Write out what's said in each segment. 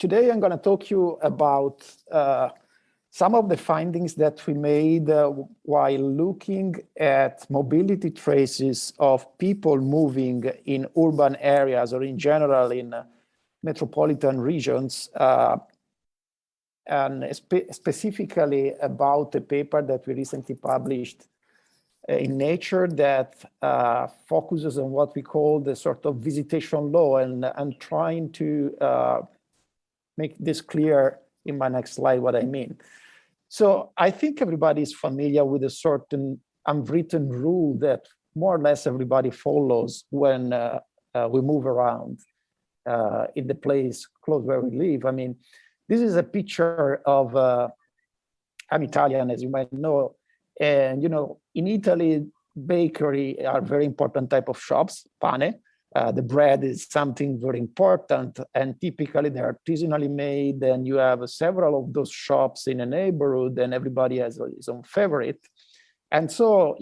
today I'm going to talk to you about some of the findings that we made while looking at mobility traces of people moving in urban areas or in general in metropolitan regions, and specifically about a paper that we recently published in Nature that focuses on what we call the sort of visitation law, and I'm trying to make this clear in my next slide what I mean. So I think everybody is familiar with a certain unwritten rule that more or less everybody follows when we move around in the place close where we live. I mean, this is a picture of, I'm Italian, as you might know, and in Italy, bakery are very important type of shops, pane. The bread is something very important, and typically they're artisanally made, and you have several of those shops in a neighborhood, and everybody has his own favorite. And so,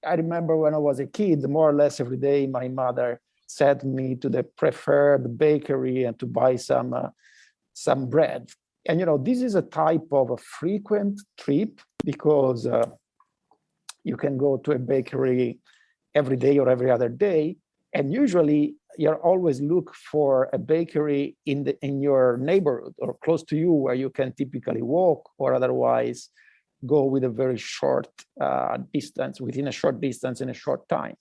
I remember when I was a kid, more or less every day, my mother sent me to the preferred bakery and to buy some bread. And this is a type of a frequent trip because you can go to a bakery every day or every other day. And usually you're always look for a bakery in your neighborhood or close to you where you can typically walk or otherwise go with a very short distance, within a short distance in a short time.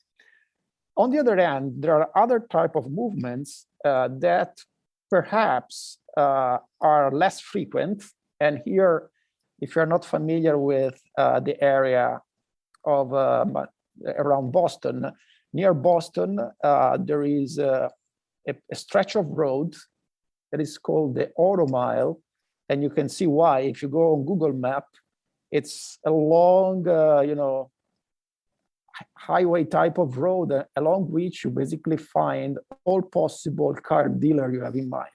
On the other hand, there are other type of movements that perhaps are less frequent. And here, if you're not familiar with the area of around Boston, near Boston, there is a stretch of road that is called the Auto Mile. And you can see why. If you go on Google Map, it's a long, highway type of road along which you basically find all possible car dealer you have in mind.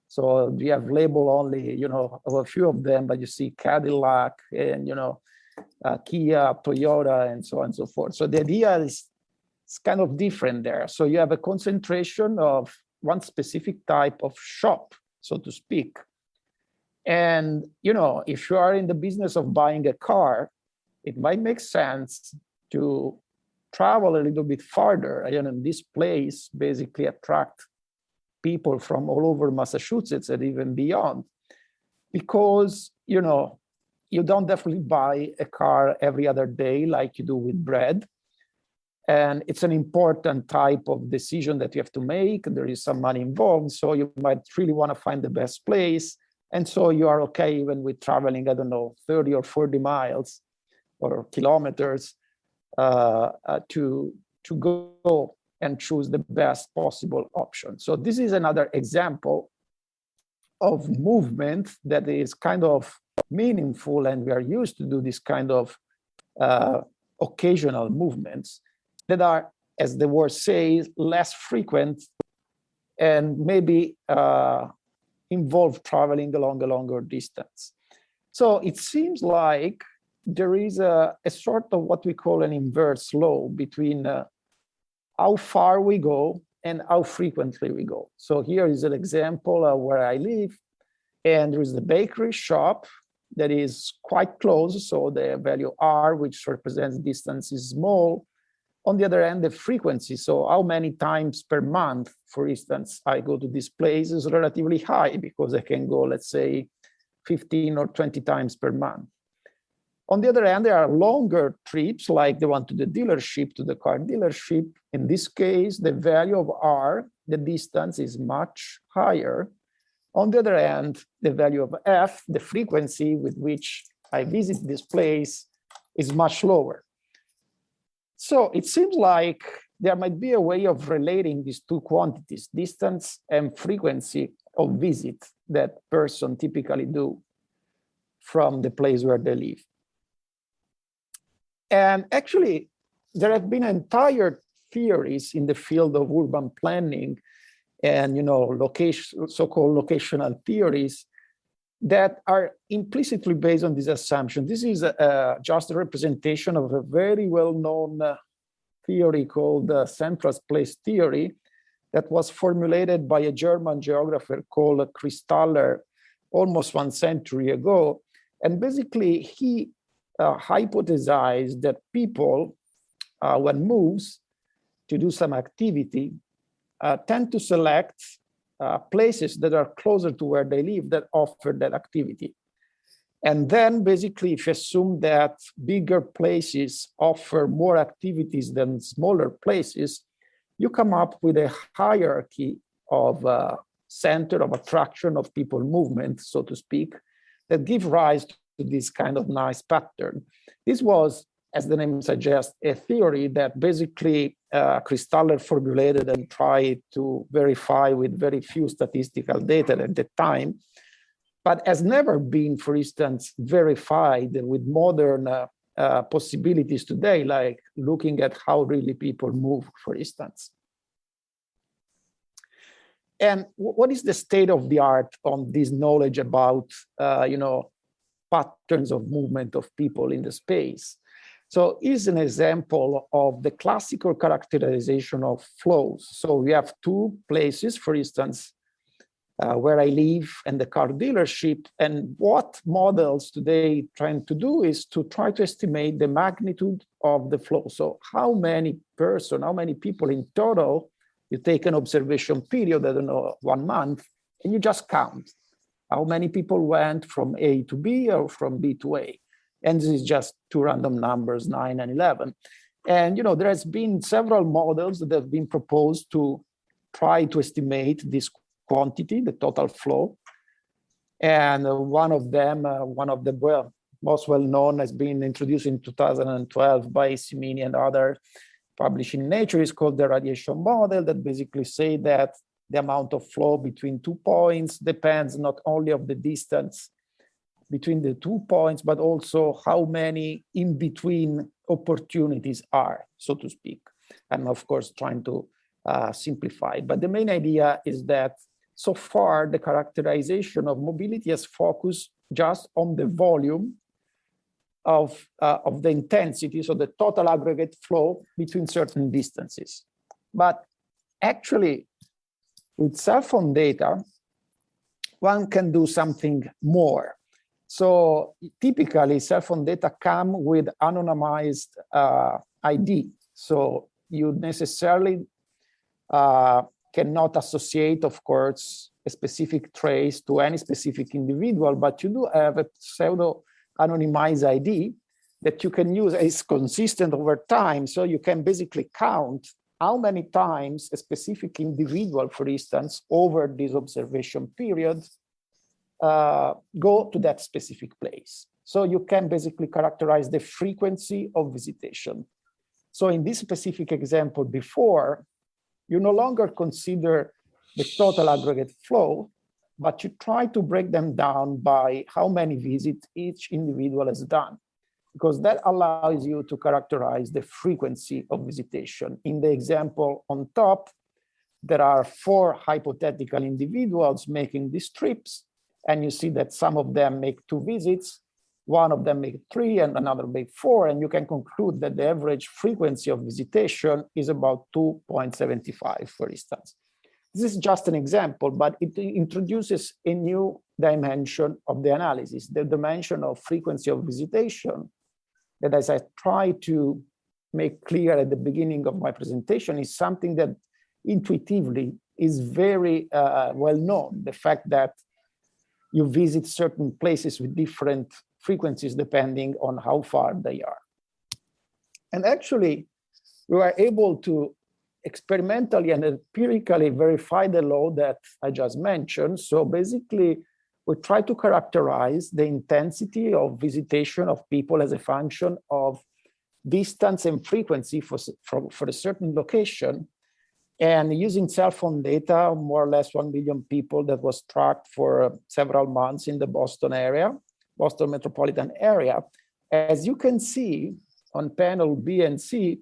So you have labeled only, of a few of them, but you see Cadillac and, Kia, Toyota, and so on and so forth. So the idea is it's kind of different there. So you have a concentration of one specific type of shop, so to speak. And, if you are in the business of buying a car, it might make sense to travel a little bit farther. And this place basically attract people from all over Massachusetts and even beyond, because, you don't definitely buy a car every other day like you do with bread. And it's an important type of decision that you have to make. There is some money involved, so you might really want to find the best place. And so you are okay even with traveling, 30 or 40 miles or kilometers to go and choose the best possible option. So this is another example of movement that is kind of meaningful, and we are used to do this kind of occasional movements that are, as the word says, less frequent and maybe involve traveling along a longer distance. So it seems like there is a sort of what we call an inverse law between how far we go and how frequently we go. So here is an example of where I live, and there is the bakery shop that is quite close. So the value R, which represents distance, is small. On the other hand, the frequency, so how many times per month, for instance, I go to this place is relatively high because I can go, let's say, 15 or 20 times per month. On the other hand, there are longer trips, like the one to the dealership, to the car dealership. In this case, the value of R, the distance, is much higher. On the other hand, the value of F, the frequency with which I visit this place, is much lower. So it seems like there might be a way of relating these two quantities, distance and frequency of visit that person typically do from the place where they live. And actually, there have been entire theories in the field of urban planning and so-called locational theories that are implicitly based on this assumption. This is just a representation of a very well-known theory called the central place theory that was formulated by a German geographer called Kristaller almost 1 century ago. And basically, he hypothesized that people, when moves to do some activity, tend to select places that are closer to where they live that offer that activity. And then basically, if you assume that bigger places offer more activities than smaller places, you come up with a hierarchy of center of attraction of people movement, so to speak, that give rise to this kind of nice pattern. This was, as the name suggests, a theory that basically Kristaller formulated and tried to verify with very few statistical data at the time, but has never been, for instance, verified with modern possibilities today, like looking at how really people move, for instance. And what is the state of the art on this knowledge about, patterns of movement of people in the space? So here's an example of the classical characterization of flows. So we have two places, for instance, where I live and the car dealership. And what models today trying to do is to try to estimate the magnitude of the flow. So how many people in total, you take an observation period, I don't know, 1 month, and you just count how many people went from A to B or from B to A. And this is just two random numbers, 9 and 11. And there has been several models that have been proposed to try to estimate this quantity, the total flow. And one of the most well-known has been introduced in 2012 by Simini and others, published in Nature, is called the radiation model, that basically say that the amount of flow between 2 points depends not only of the distance between the 2 points, but also how many in-between opportunities are, so to speak. And of course, trying to simplify. But the main idea is that so far, the characterization of mobility has focused just on the volume of the intensity, so the total aggregate flow between certain distances. But actually, with cell phone data, one can do something more. So typically, cell phone data come with anonymized ID. So you necessarily cannot associate, of course, a specific trace to any specific individual, but you do have a pseudo-anonymized ID that you can use as consistent over time. So you can basically count how many times a specific individual, for instance, over this observation period, go to that specific place. So you can basically characterize the frequency of visitation. So in this specific example before, you no longer consider the total aggregate flow, but you try to break them down by how many visits each individual has done, because that allows you to characterize the frequency of visitation. In the example on top, there are 4 hypothetical individuals making these trips, and you see that some of them make 2 visits, one of them make 3, and another make 4, and you can conclude that the average frequency of visitation is about 2.75, for instance. This is just an example, but it introduces a new dimension of the analysis, the dimension of frequency of visitation, that, as I try to make clear at the beginning of my presentation, is something that intuitively is very well known. The fact that you visit certain places with different frequencies depending on how far they are. And actually, we were able to experimentally and empirically verify the law that I just mentioned. So basically, we try to characterize the intensity of visitation of people as a function of distance and frequency for a certain location. And using cell phone data, more or less 1 million people that was tracked for several months in the Boston area, Boston metropolitan area. As you can see on panel B and C,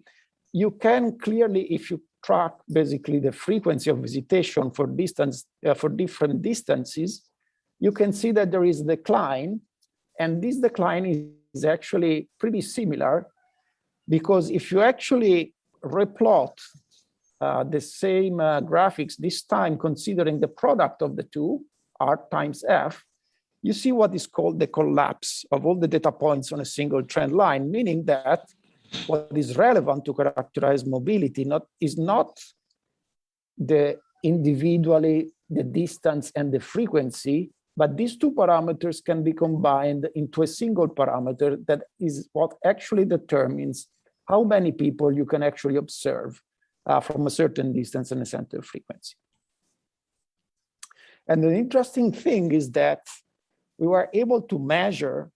you can clearly, if you track basically the frequency of visitation for different distances, you can see that there is a decline. And this decline is actually pretty similar, because if you actually replot the same graphics, this time considering the product of the two, R times F, you see what is called the collapse of all the data points on a single trend line, meaning that what is relevant to characterize mobility is not the individually the distance and the frequency, but these two parameters can be combined into a single parameter that is what actually determines how many people you can actually observe from a certain distance and a center frequency. And the interesting thing is that we were able to measure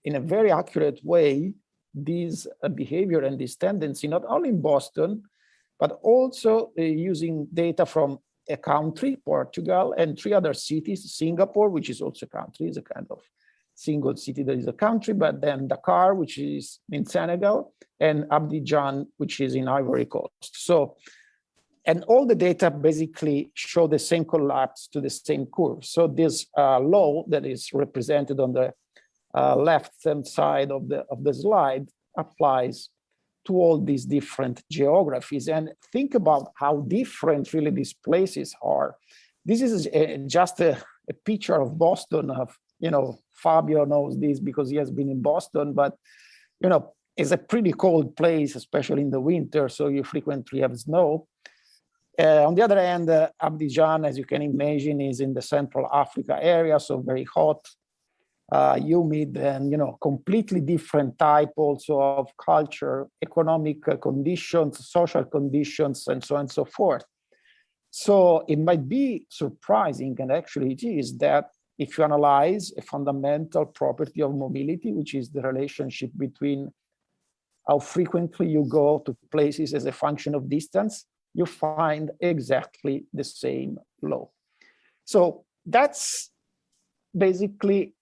in a very accurate way this behavior and this tendency, not only in Boston, but also using data from a country, Portugal, and 3 other cities, Singapore, which is also a country, is a kind of single city that is a country, but then Dakar, which is in Senegal, and Abidjan, which is in Ivory Coast. So, and all the data basically show the same collapse to the same curve. So this law that is represented on the left-hand side of the slide applies to all these different geographies. And think about how different really these places are. This is just a picture of Boston. Of, Fabio knows this because he has been in Boston, but it's a pretty cold place, especially in the winter, so you frequently have snow. On the other hand, Abidjan, as you can imagine, is in the Central Africa area, so very hot, humid, and completely different type also of culture, economic conditions, social conditions, and so on and so forth. So it might be surprising, and actually it is, that if you analyze a fundamental property of mobility, which is the relationship between how frequently you go to places as a function of distance, you find exactly the same law. So that's basically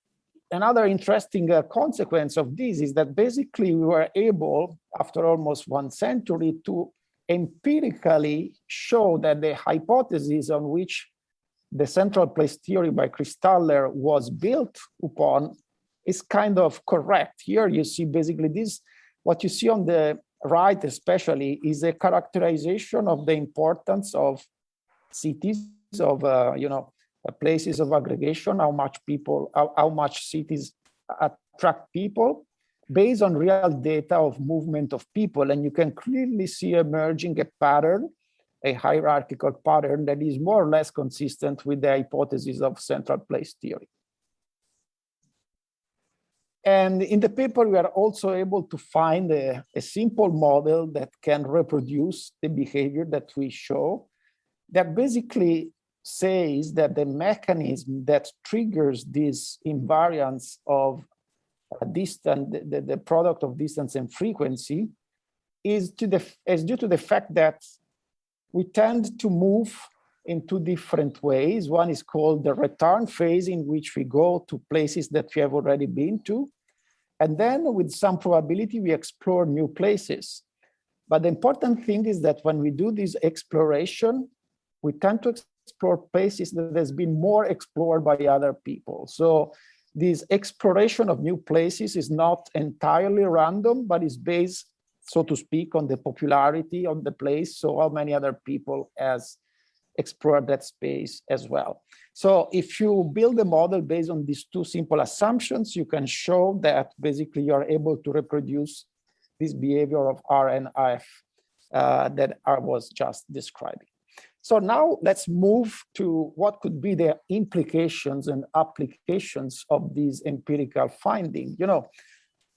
another interesting consequence of this, is that basically we were able, after almost 1 century, to empirically show that the hypothesis on which the central place theory by Kristaller was built upon is kind of correct. Here you see basically this, what you see on the right especially is a characterization of the importance of cities, of places of aggregation, how much cities attract people based on real data of movement of people. And you can clearly see emerging a pattern, a hierarchical pattern that is more or less consistent with the hypothesis of central place theory. And in the paper, we are also able to find a simple model that can reproduce the behavior that we show, that basically says that the mechanism that triggers this invariance of distance, the product of distance and frequency, is due to the fact that we tend to move in 2 different ways. One is called the return phase, in which we go to places that we have already been to. And then with some probability, we explore new places. But the important thing is that when we do this exploration, we tend to explore places that has been more explored by other people. So this exploration of new places is not entirely random, but is based, so to speak, on the popularity of the place. So how many other people has explored that space as well. So if you build a model based on these 2 simple assumptions, you can show that basically you are able to reproduce this behavior of R and F that I was just describing. So now let's move to what could be the implications and applications of these empirical findings.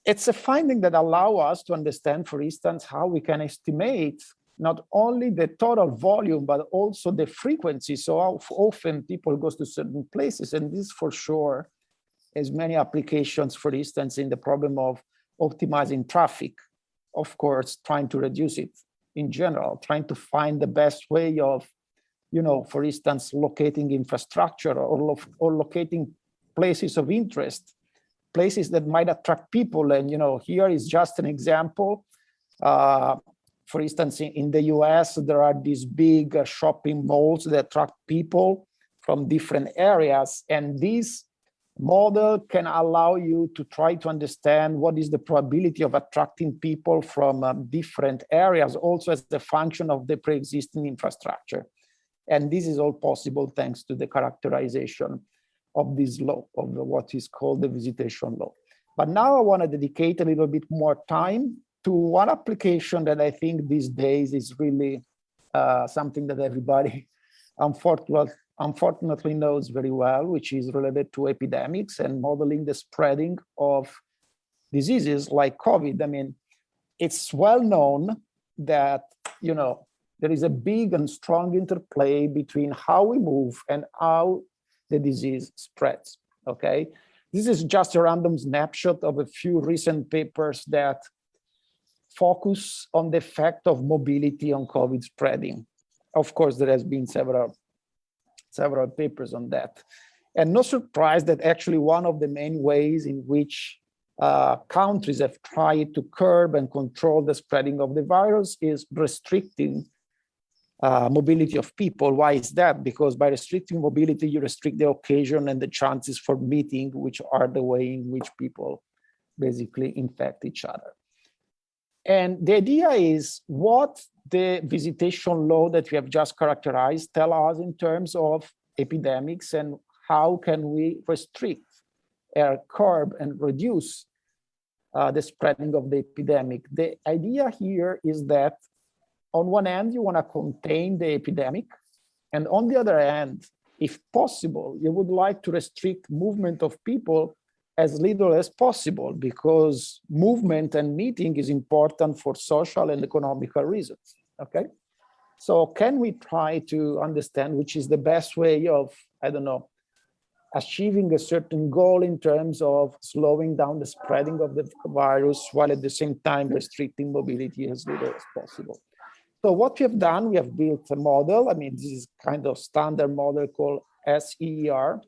It's a finding that allows us to understand, for instance, how we can estimate not only the total volume, but also the frequency. So how often people go to certain places. And this for sure has many applications, for instance, in the problem of optimizing traffic, of course, trying to reduce it in general, trying to find the best way of, for instance, locating infrastructure or locating places of interest, places that might attract people. And, here is just an example. For instance, in the US, there are these big shopping malls that attract people from different areas. And these model can allow you to try to understand what is the probability of attracting people from different areas, also as a function of the pre-existing infrastructure. And this is all possible thanks to the characterization of this law, of what is called the visitation law. But now I want to dedicate a little bit more time to one application that I think these days is really something that everybody unfortunately knows very well, which is related to epidemics and modeling the spreading of diseases like COVID. I mean, it's well known that, you know, there is a big and strong interplay between how we move and how the disease spreads, okay? This is just a random snapshot of a few recent papers that focus on the effect of mobility on COVID spreading. Of course, there has been several papers on that. And no surprise that actually one of the main ways in which countries have tried to curb and control the spreading of the virus is restricting mobility of people. Why is that? Because by restricting mobility, you restrict the occasion and the chances for meeting, which are the way in which people basically infect each other. And the idea is what the visitation law that we have just characterized tell us in terms of epidemics and how can we restrict or curb and reduce the spreading of the epidemic. The idea here is that on one hand, you want to contain the epidemic, and on the other hand, if possible, you would like to restrict movement of people as little as possible, because movement and meeting is important for social and economical reasons, okay? So can we try to understand which is the best way of, I don't know, achieving a certain goal in terms of slowing down the spreading of the virus while at the same time restricting mobility as little as possible? So what we have done, we have built a model. I mean, this is kind of standard model called SEER.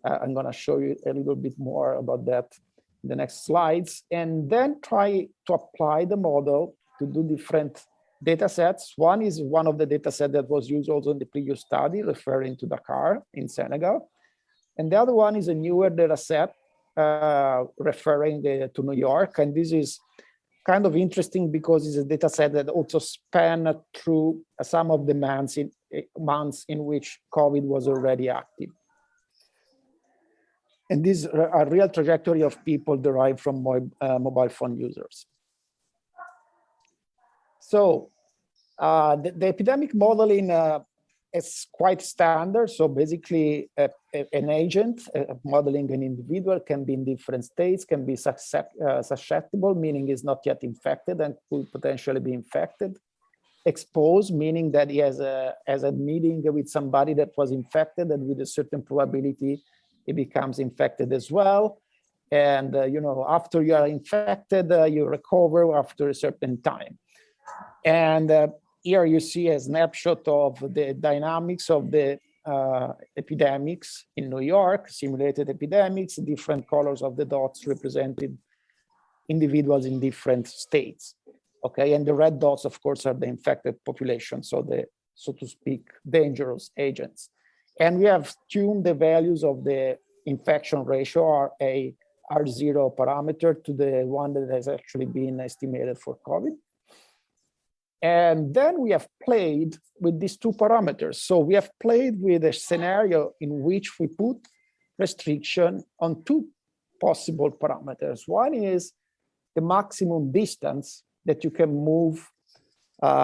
I'm going to show you a little bit more about that in the next slides, and then try to apply the model to do different data sets. One is one of the data sets that was used also in the previous study, referring to Dakar in Senegal. And the other one is a newer data set referring to New York. And this is kind of interesting because it's a data set that also span through some of the months in which COVID was already active. And these are real trajectory of people derived from mobile phone users. So the epidemic modeling is quite standard. So basically an agent modeling an individual can be in different states, can be susceptible, meaning is not yet infected and could potentially be infected. Exposed, meaning that he has a meeting with somebody that was infected and with a certain probability it becomes infected as well. And, you know, after you are infected, you recover after a certain time. And here you see a snapshot of the dynamics of the epidemics in New York, simulated epidemics, different colors of the dots represented individuals in different states. Okay, and the red dots, of course, are the infected population, so the, so to speak, dangerous agents. And we have tuned the values of the infection ratio, R0 parameter, to the one that has actually been estimated for COVID. And then we have played with these two parameters. So we have played with a scenario in which we put restriction on two possible parameters. One is the maximum distance that you can move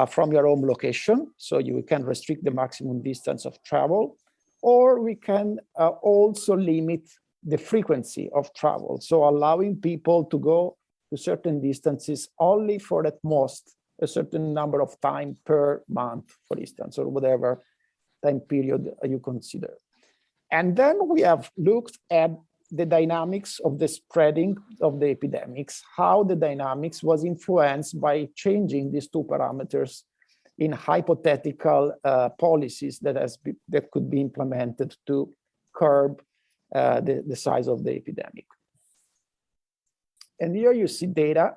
from your home location. So you can restrict the maximum distance of travel, or we can also limit the frequency of travel. So allowing people to go to certain distances only for at most a certain number of time per month, for instance, or whatever time period you consider. And then we have looked at the dynamics of the spreading of the epidemics, how the dynamics was influenced by changing these two parameters in hypothetical policies that could be implemented to curb the size of the epidemic. And here you see data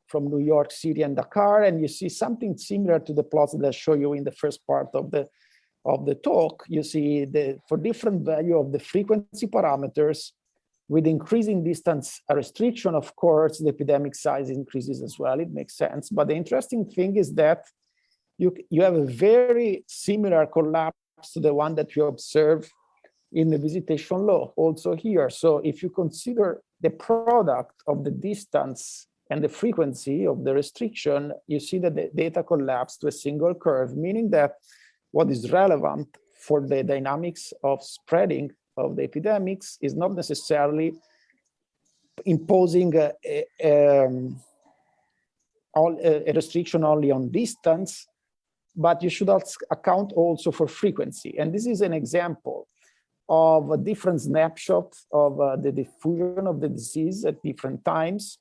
from New York City and Dakar, and you see something similar to the plots that I show you in the first part of the talk. You see for different value of the frequency parameters, with increasing distance restriction, of course, the epidemic size increases as well. It makes sense. But the interesting thing is that you have a very similar collapse to the one that you observe in the visitation law also here. So if you consider the product of the distance and the frequency of the restriction, you see that the data collapse to a single curve, meaning that what is relevant for the dynamics of spreading of the epidemics is not necessarily imposing a restriction only on distance, but you should account also for frequency. And this is an example of a different snapshot of the diffusion of the disease at different times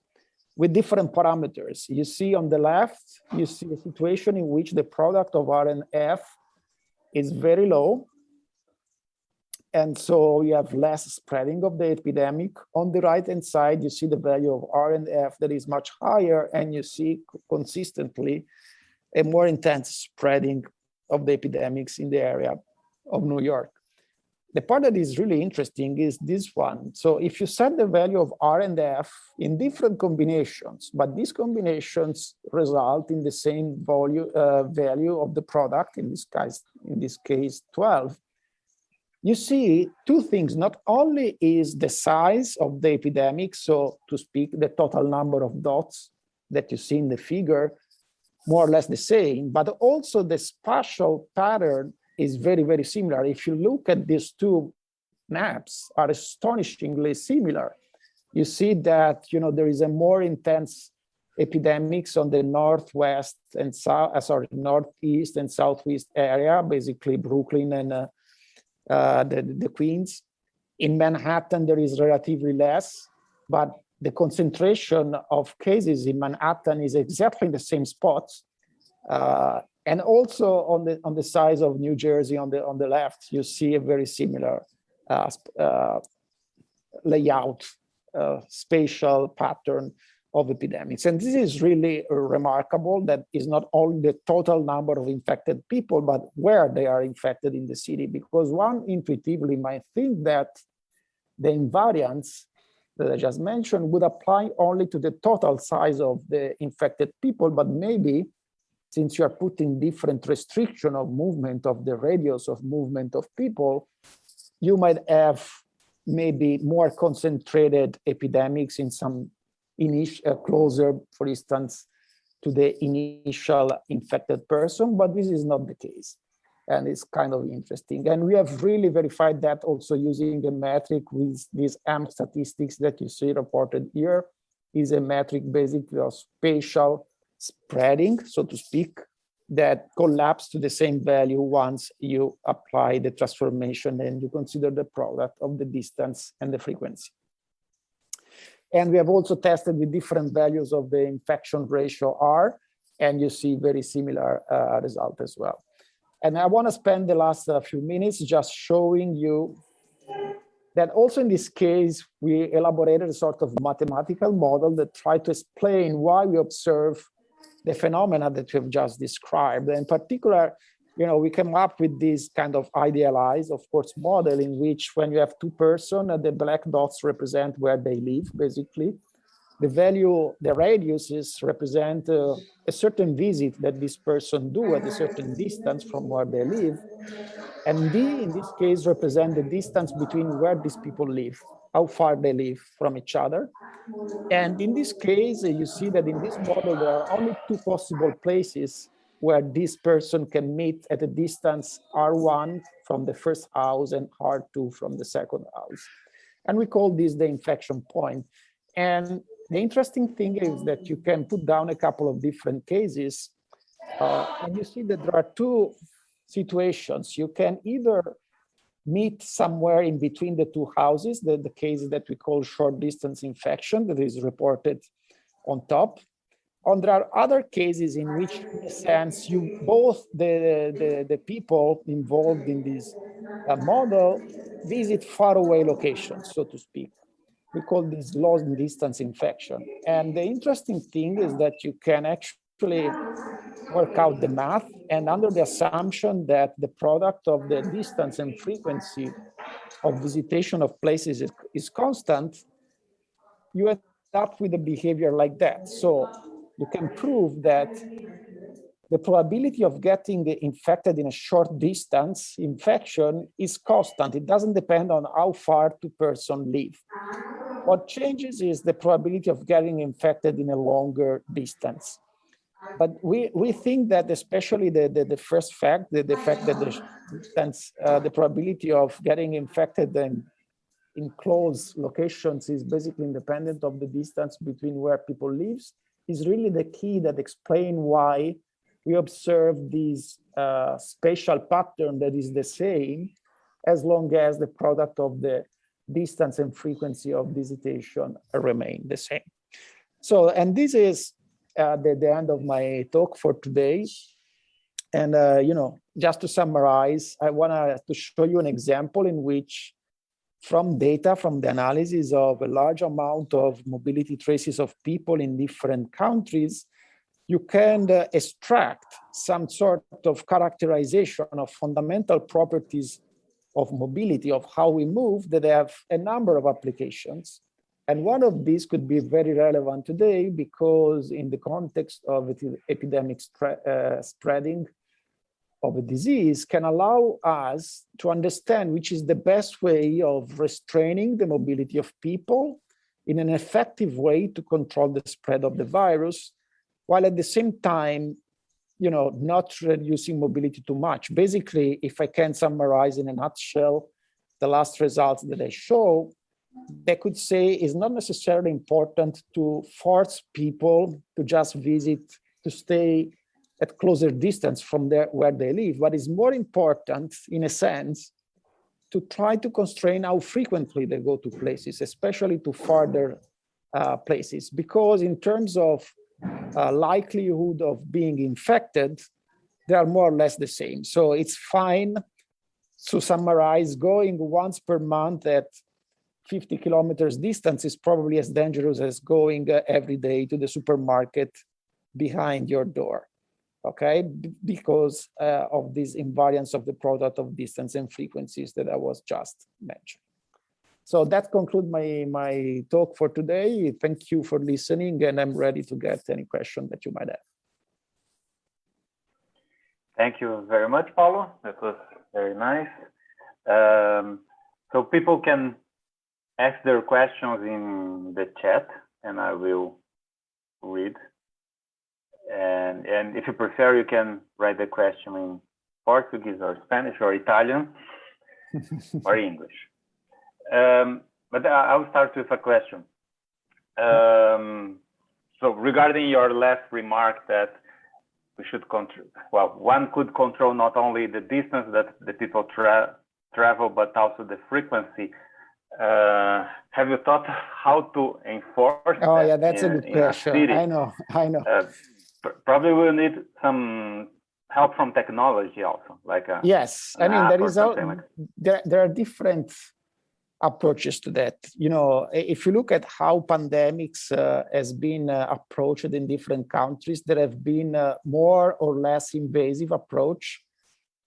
with different parameters. You see on the left, you see a situation in which the product of R and F is very low. And so you have less spreading of the epidemic. On the right-hand side, you see the value of R and F that is much higher, and you see consistently a more intense spreading of the epidemics in the area of New York. The part that is really interesting is this one. So if you set the value of R and F in different combinations, but these combinations result in the same value of the product, in this case 12, you see two things. Not only is the size of the epidemic, so to speak, the total number of dots that you see in the figure, more or less the same, but also the spatial pattern is very, very similar. If you look at these two maps, are astonishingly similar. You see that there is a more intense epidemics on the northwest and northeast and southwest area, basically Brooklyn and the Queens. In Manhattan, there is relatively less, but the concentration of cases in Manhattan is exactly in the same spots. And also on the size of New Jersey on the left, you see a very similar layout, spatial pattern of epidemics. And this is really remarkable. That is not only the total number of infected people, but where they are infected in the city, because one intuitively might think that the invariance that I just mentioned would apply only to the total size of the infected people, but maybe since you are putting different restriction of movement of the radius of movement of people, you might have maybe more concentrated epidemics in some closer, for instance, to the initial infected person, but this is not the case. And it's kind of interesting. And we have really verified that also using a metric with these M statistics that you see reported here is a metric basically of spatial spreading, so to speak, that collapse to the same value once you apply the transformation and you consider the product of the distance and the frequency. And we have also tested with different values of the infection ratio R, and you see very similar result as well. And I want to spend the last few minutes just showing you that also in this case, we elaborated a sort of mathematical model that tried to explain why we observe the phenomena that we've just described. In particular, we came up with this kind of idealized, of course, model in which when you have two persons, the black dots represent where they live, basically. The value, the radiuses represent a certain visit that this person do at a certain distance from where they live. And D, in this case, represent the distance between where these people live, how far they live from each other. And in this case, you see that in this model, there are only two possible places where this person can meet at a distance R1 from the first house and R2 from the second house. And we call this the infection point. And the interesting thing is that you can put down a couple of different cases, and you see that there are two situations. You can either meet somewhere in between the two houses, the cases that we call short distance infection that is reported on top. And there are other cases in which, in a sense, both the people involved in this model visit faraway locations, so to speak. We call this long distance infection. And the interesting thing is that you can actually work out the math, and under the assumption that the product of the distance and frequency of visitation of places is constant, you end up with a behavior like that. So you can prove that the probability of getting infected in a short distance infection is constant. It doesn't depend on how far two persons live. What changes is the probability of getting infected in a longer distance. But we think that especially the first fact, the fact that the distance, the probability of getting infected in close locations is basically independent of the distance between where people live, is really the key that explains why we observe this spatial pattern that is the same as long as the product of the distance and frequency of visitation remain the same. So, and this is the end of my talk for today. And, just to summarize, I want to show you an example in which from data, from the analysis of a large amount of mobility traces of people in different countries, you can extract some sort of characterization of fundamental properties of mobility, of how we move, that have a number of applications. And one of these could be very relevant today because in the context of epidemic spreading of a disease can allow us to understand which is the best way of restraining the mobility of people in an effective way to control the spread of the virus, while at the same time, not reducing mobility too much. Basically, if I can summarize in a nutshell, the last results that I show, they could say it's not necessarily important to force people to just visit, to stay at closer distance from where they live. What is more important, in a sense, to try to constrain how frequently they go to places, especially to farther places, because in terms of likelihood of being infected, they are more or less the same. So it's fine, to summarize, going once per month at 50 kilometers distance is probably as dangerous as going every day to the supermarket behind your door, okay? Because of this invariance of the product of distance and frequencies that I was just mentioning. So that concludes my talk for today. Thank you for listening, and I'm ready to get any question that you might have. Thank you very much, Paolo. That was very nice. So people can ask their questions in the chat, and I will read. And if you prefer, you can write the question in Portuguese or Spanish or Italian or English. But I'll start with a question. So regarding your last remark that we should control, well, one could control not only the distance that the people travel, but also the frequency. Have you thought how to enforce? Oh, yeah, that's a good question. I know. Probably we'll need some help from technology also, like yes. I mean, there are different approaches to that. If you look at how pandemics has been approached in different countries, there have been more or less invasive approach.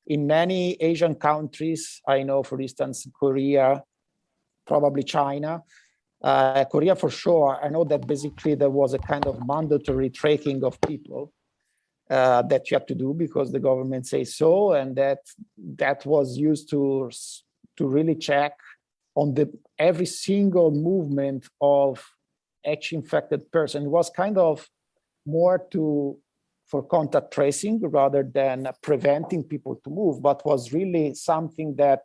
In many Asian countries, I know, for instance, Korea, probably China, Korea for sure. I know that basically there was a kind of mandatory tracking of people that you have to do because the government says so, and that was used to really check on every single movement of each infected person. It was kind of more for contact tracing rather than preventing people to move, but was really something that,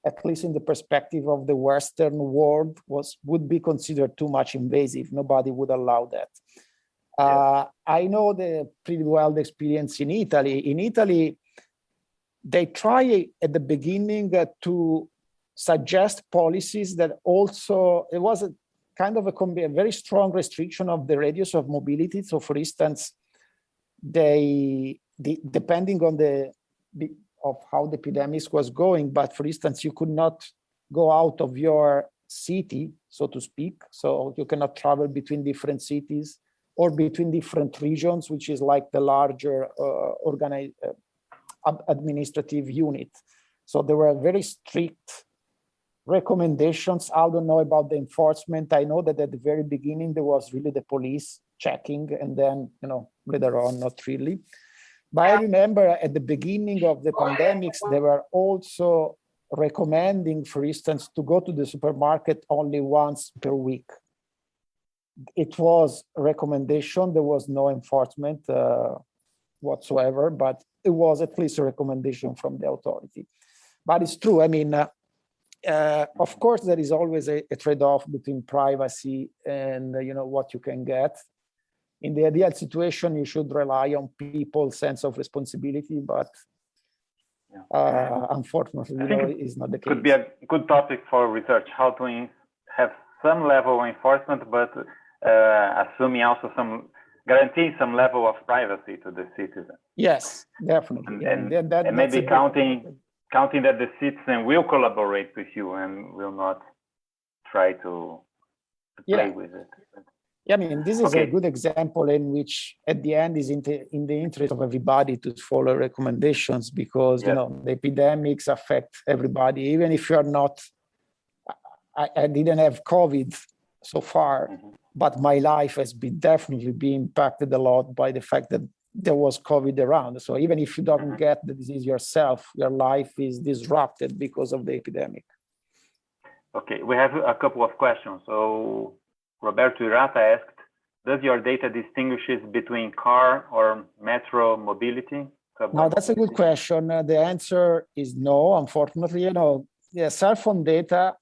at least in the perspective of the Western world, would be considered too much invasive. Nobody would allow that. I know pretty well the experience in Italy. In Italy, they try at the beginning to suggest policies that also, it was a kind of a very strong restriction of the radius of mobility. So for instance, depending on of how the epidemic was going, but for instance, you could not go out of your city, so to speak. So you cannot travel between different cities or between different regions, which is like the larger administrative unit. So there were very strict recommendations. I don't know about the enforcement. I know that at the very beginning, there was really the police checking, and then, later on, not really. But I remember at the beginning of the pandemics, they were also recommending, for instance, to go to the supermarket only once per week. It was a recommendation. There was no enforcement whatsoever, but it was at least a recommendation from the authority. But it's true. I mean, of course, there is always a trade-off between privacy and what you can get. In the ideal situation, you should rely on people's sense of responsibility, but unfortunately, it's not the case. Could be a good topic for research, how to have some level of enforcement, but assuming also guaranteeing some level of privacy to the citizen. Yes, definitely. And maybe counting that the citizen will collaborate with you and will not try to play with it. Yeah, I mean, this is a good example in which, at the end, is in the interest of everybody to follow recommendations, because the epidemics affect everybody. Even if you are not, I didn't have COVID so far, but my life has definitely been impacted a lot by the fact that there was COVID around. So even if you don't get the disease yourself, your life is disrupted because of the epidemic. Okay, we have a couple of questions. So Roberto Irata asked, does your data distinguishes between car or metro mobility? No, that's a good question. The answer is no, unfortunately. Cell phone data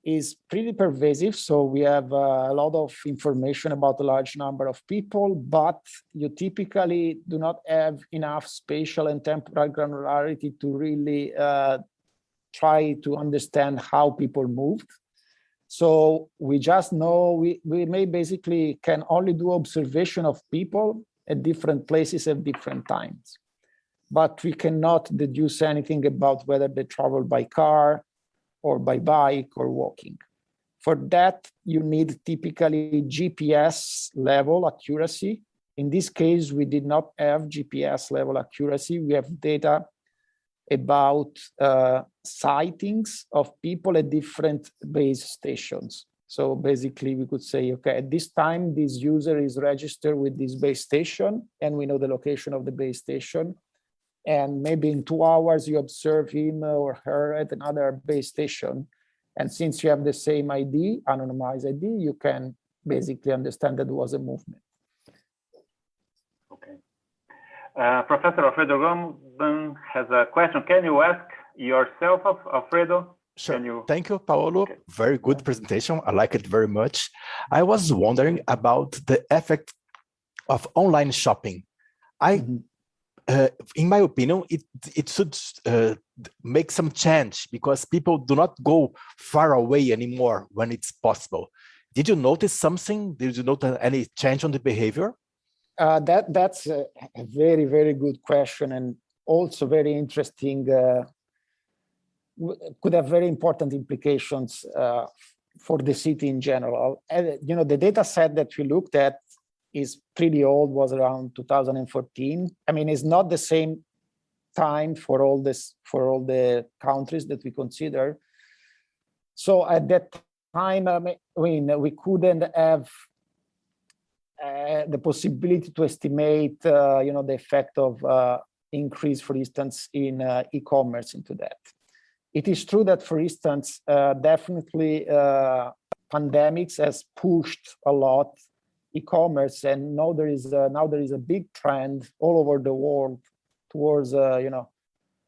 is pretty pervasive. So we have a lot of information about a large number of people, but you typically do not have enough spatial and temporal granularity to really try to understand how people moved. So we just know we may basically can only do observation of people at different places at different times. But we cannot deduce anything about whether they travel by car or by bike or walking. For that, you need typically GPS level accuracy. In this case, we did not have GPS level accuracy. We have data about sightings of people at different base stations. So basically, we could say, okay, at this time, this user is registered with this base station, and we know the location of the base station. And maybe in 2 hours, you observe him or her at another base station. And since you have the same ID, anonymized ID, you can basically understand that it was a movement. Okay. Professor Alfredo Gomben has a question. Can you ask yourself, Alfredo? Sure. Thank you, Paolo. Okay. Very good presentation. I like it very much. I was wondering about the effect of online shopping. In my opinion, it should make some change, because people do not go far away anymore when it's possible. Did you notice something? Did you notice any change on the behavior? That's a very, very good question, and also very interesting. Could have very important implications for the city in general. The data set that we looked at is pretty old, was around 2014. I mean, it's not the same time for all the countries that we consider. So at that time, we couldn't have the possibility to estimate, the effect of increase, for instance, in e-commerce into that. It is true that, for instance, definitely pandemics has pushed a lot e-commerce, and now there is a big trend all over the world towards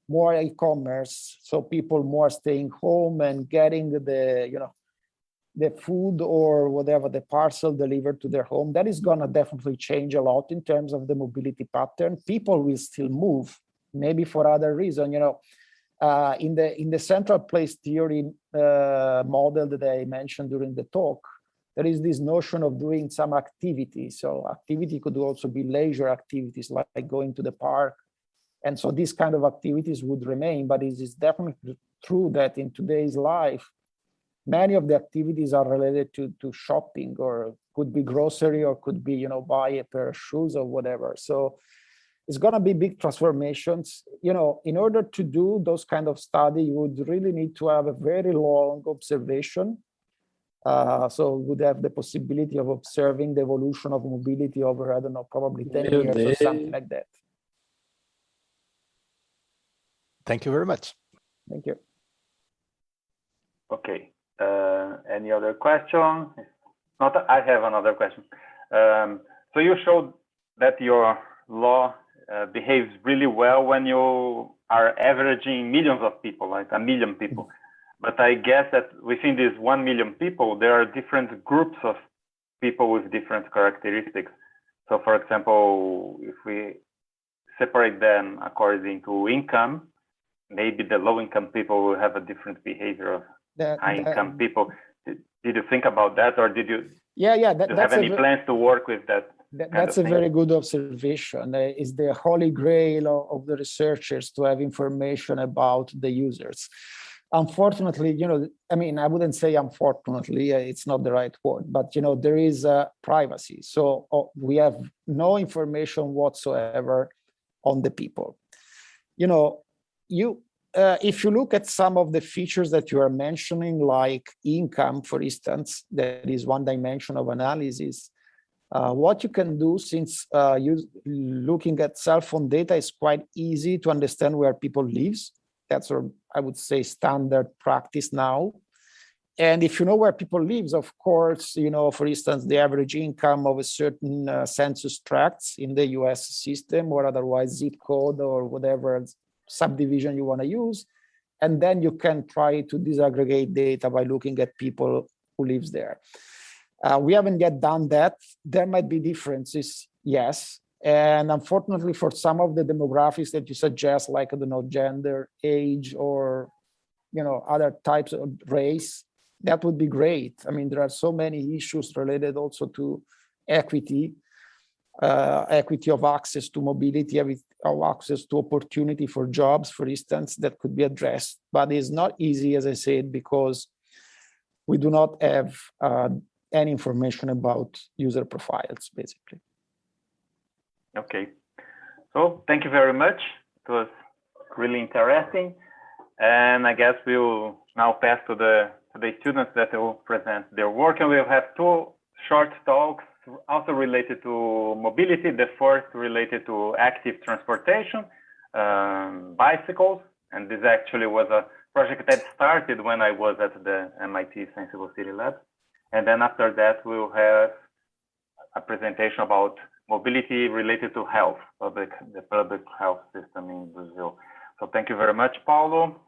more e-commerce. So people more staying home and getting the food or whatever, the parcel delivered to their home. That is gonna definitely change a lot in terms of the mobility pattern. People will still move, maybe for other reason. In the central place theory model that I mentioned during the talk, there is this notion of doing some activity. So activity could also be leisure activities, like going to the park. And so these kind of activities would remain, but it is definitely true that in today's life, many of the activities are related to shopping, or could be grocery, or could be, buy a pair of shoes or whatever. So it's going to be big transformations. You know, in order to do those kind of study, you would really need to have a very long observation. So we would have the possibility of observing the evolution of mobility over, I don't know, probably 10 years or something like that. Thank you very much. Thank you. Okay. Any other question? Not. I have another question. So you showed that your law behaves really well when you are averaging millions of people, like 1 million people. But I guess that within these 1 million people, there are different groups of people with different characteristics. So for example, if we separate them according to income, maybe the low-income people will have a different behavior of high-income people. Did you think about that, or did you? Yeah. Do you have any plans to work with that? That's a very good observation. It's the holy grail of the researchers to have information about the users. Unfortunately, you know, I mean, I wouldn't say unfortunately, it's not the right word, but, you know, there is privacy. So we have no information whatsoever on the people. You know, if you look at some of the features that you are mentioning, like income, for instance, that is one dimension of analysis. What you can do, since looking at cell phone data is quite easy to understand where people live. That's, I would say, standard practice now. And if you know where people live, of course, you know, for instance, the average income of a certain census tracts in the US system, or otherwise zip code or whatever subdivision you want to use. And then you can try to disaggregate data by looking at people who lives there. We haven't yet done that. There might be differences, yes. And unfortunately, for some of the demographics that you suggest, like, I don't know, gender, age, or, you know, other types of race, that would be great. I mean, there are so many issues related also to equity, equity of access to mobility, of access to opportunity for jobs, for instance, that could be addressed. But it's not easy, as I said, because we do not have any information about user profiles, basically. Okay. So thank you very much. It was really interesting. And I guess we'll now pass to the students that will present their work. And we'll have 2 short talks also related to mobility. The first related to active transportation, bicycles. And this actually was a project that started when I was at the MIT Sensible City Lab. And then after that, we'll have a presentation about mobility related to health, the public health system in Brazil. So thank you very much, Paulo.